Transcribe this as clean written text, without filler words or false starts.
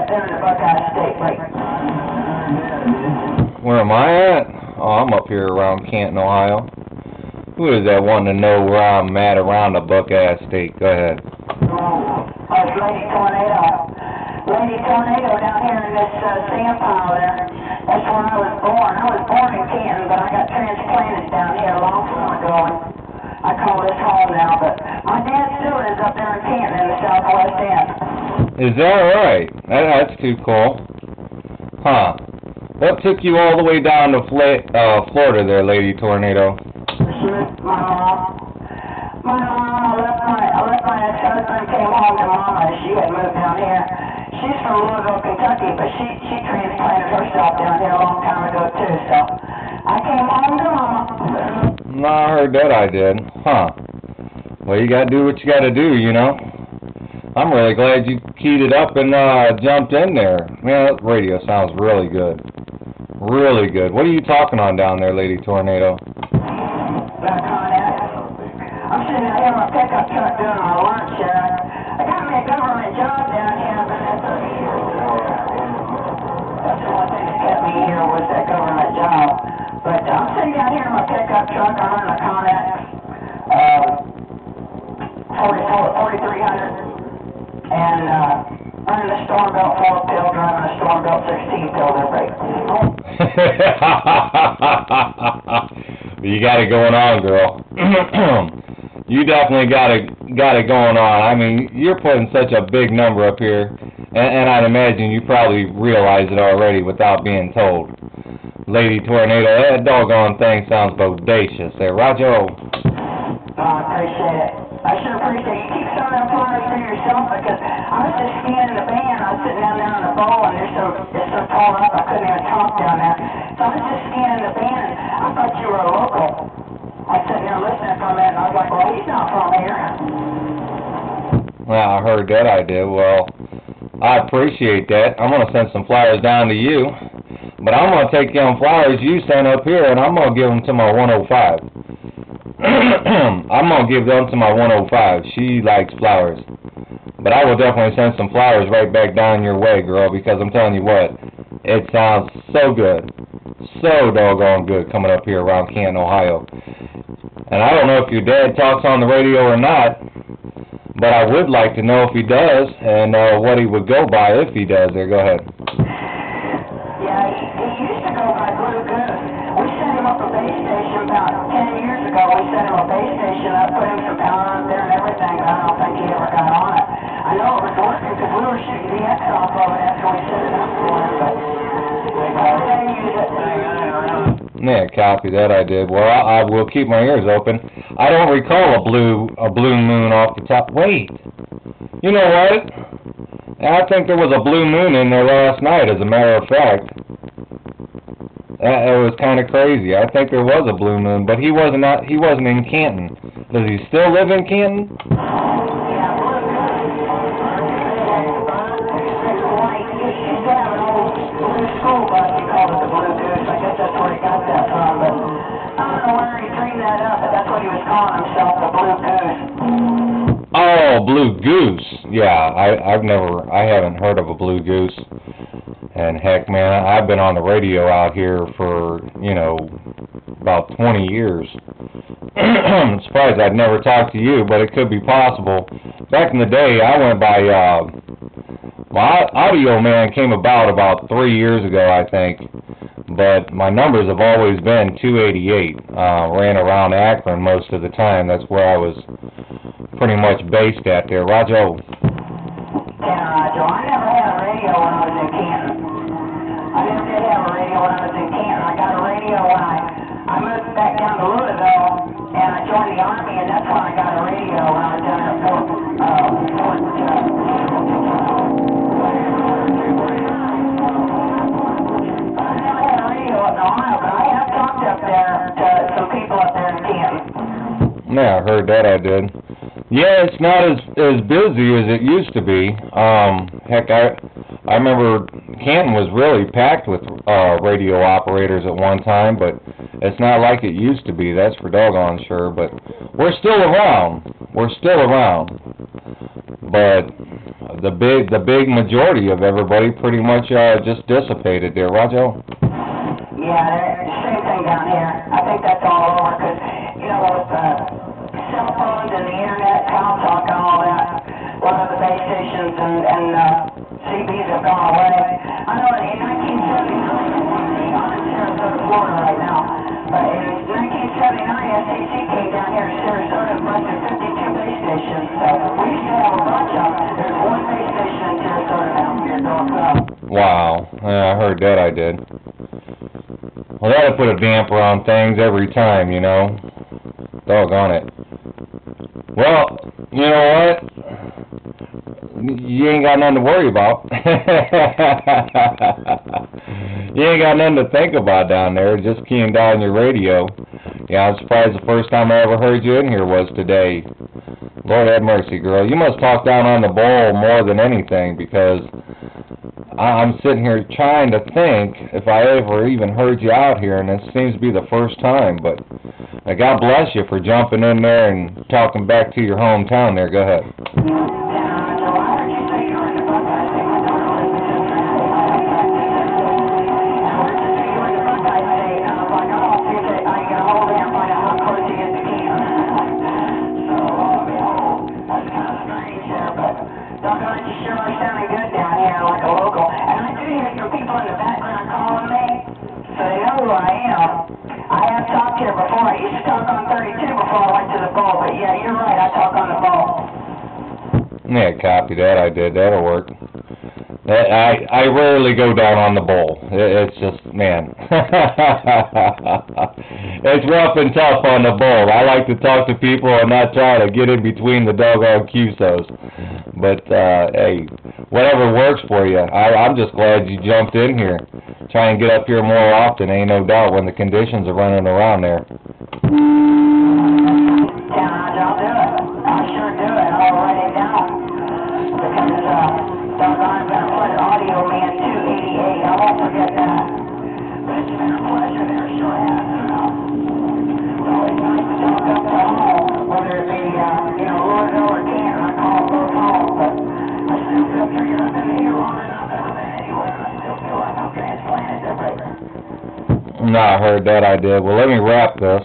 up there in the Buckeye State Lake. Where am I at? Oh, I'm up here around Canton, Ohio. Who is that wanting to know where I'm at around the Buckeye State? Go ahead. It's Lady Tornado. Lady Tornado down here in this sand pile there. That's where I was born. I was born in Canton, but I got transplanted down here a long time ago. I call this home now, but my dad still is up there in Canton in the southwest end. Is that right? That's too cool. Huh. What took you all the way down to Florida there, Lady Tornado? My mom, I left my ex-husband, came home to Mama. She had moved down here. She's from Louisville, Kentucky, but she transplanted herself down here a long time ago, too, so I came home to Mama. No, I heard that I did. Huh. Well, you gotta do what you gotta do, you know? I'm really glad you keyed it up and jumped in there. Man, that radio sounds really good. Really good. What are you talking on down there, Lady Tornado? I'm sitting out here in my pickup truck doing my lunch here. I got me a government job down here, but that's the one thing that kept me here was that government job. But I'm sitting out here in my pickup truck. I'm running a Connex 4300 and running a Storm Belt 4 pill, driving a Storm Belt 16 pill. They're great. You got it going on, girl. You definitely got it going on. I mean, you're putting such a big number up here, and I'd imagine you probably realize it already without being told. Lady Tornado, that doggone thing sounds bodacious there. Roger. Oh, I appreciate it. I should appreciate it. You keep some of them flyers for yourself because I was just scanning the band. I was sitting down there on the bowl, and it's so tall up I couldn't even talk down there. So I was just scanning the band. I thought you were a local. I was sitting there listening for a minute, and I was like, well, he's not from here. Well, I heard that I did. Well, I appreciate that. I'm going to send some flyers down to you. But I'm going to take them flyers you sent up here, and I'm going to give them to my 105. I'm going to give them to my 105. She likes flowers. But I will definitely send some flowers right back down your way, girl, because I'm telling you what, it sounds so good. So doggone good coming up here around Canton, Ohio. And I don't know if your dad talks on the radio or not, but I would like to know if he does and what he would go by if he does. There, go ahead. Yeah, he used to go by Blue Goose. We set him up a base station about 10 years ago. We set him a base station up, put him some power up there and everything, but I don't think he ever got on it. I know it was working because we were shooting the X off of it after we set it up for him, but they use it. Yeah, copy that I did. Well, I will keep my ears open. I don't recall a blue moon off the top. Wait. You know what? I think there was a blue moon in there last night, as a matter of fact. It was kind of crazy. I think there was a blue moon, but he wasn't in Canton. Does he still live in Canton? Oh, Blue Goose. Yeah, I haven't heard of a Blue Goose. And heck, man, I've been on the radio out here for, about 20 years. I'm surprised I'd never talked to you, but it could be possible. Back in the day, I went by, Audio Man came about 3 years ago, I think. But my numbers have always been 288. Ran around Akron most of the time. That's where I was pretty much based at there. Roger. Yeah, Roger. I never had a radio when I was in Canton. I never did have a radio when I was in Canton. I got a radio when I moved back down to Louisville, and I joined the Army, and that's when I got a radio when I was down there at Fort Yeah, I heard that I did. Yeah, it's not as busy as it used to be. Heck, I remember Canton was really packed with radio operators at one time, but it's not like it used to be. That's for doggone sure. But we're still around. We're still around. But the big majority of everybody pretty much just dissipated there, Roger. Yeah, same thing down here. I think that's all over because, you know, with cell phones and the internet, Town Talk and all that, a lot of the base stations and CBs have gone away. I know in 1979, I'm in Sarasota, Florida right now, but in 1979, SAC came down here to Sarasota and busted 52 base stations. So we used to have a bunch of them. There's one base station in Sarasota down here, North South. Wow, yeah, I heard that. I did. Well, that'll put a damper on things every time, you know. Doggone it. Well, you know what? You ain't got nothing to worry about. You ain't got nothing to think about down there. Just keying down your radio. Yeah, I'm surprised the first time I ever heard you in here was today. Lord have mercy, girl. You must talk down on the bowl more than anything, because I'm sitting here trying to think if I ever even heard you out here, and it seems to be the first time. But God bless you for jumping in there and talking back to your hometown there. Go ahead. Yeah, copy that. I did. That'll work. I rarely go down on the bowl. It's just, man. It's rough and tough on the bowl. I like to talk to people and not try to get in between the doggone QSOs. But, hey, whatever works for you. I'm just glad you jumped in here. Try and get up here more often, ain't no doubt, when the conditions are running around there. No, I heard that. I did. Well, let me wrap this.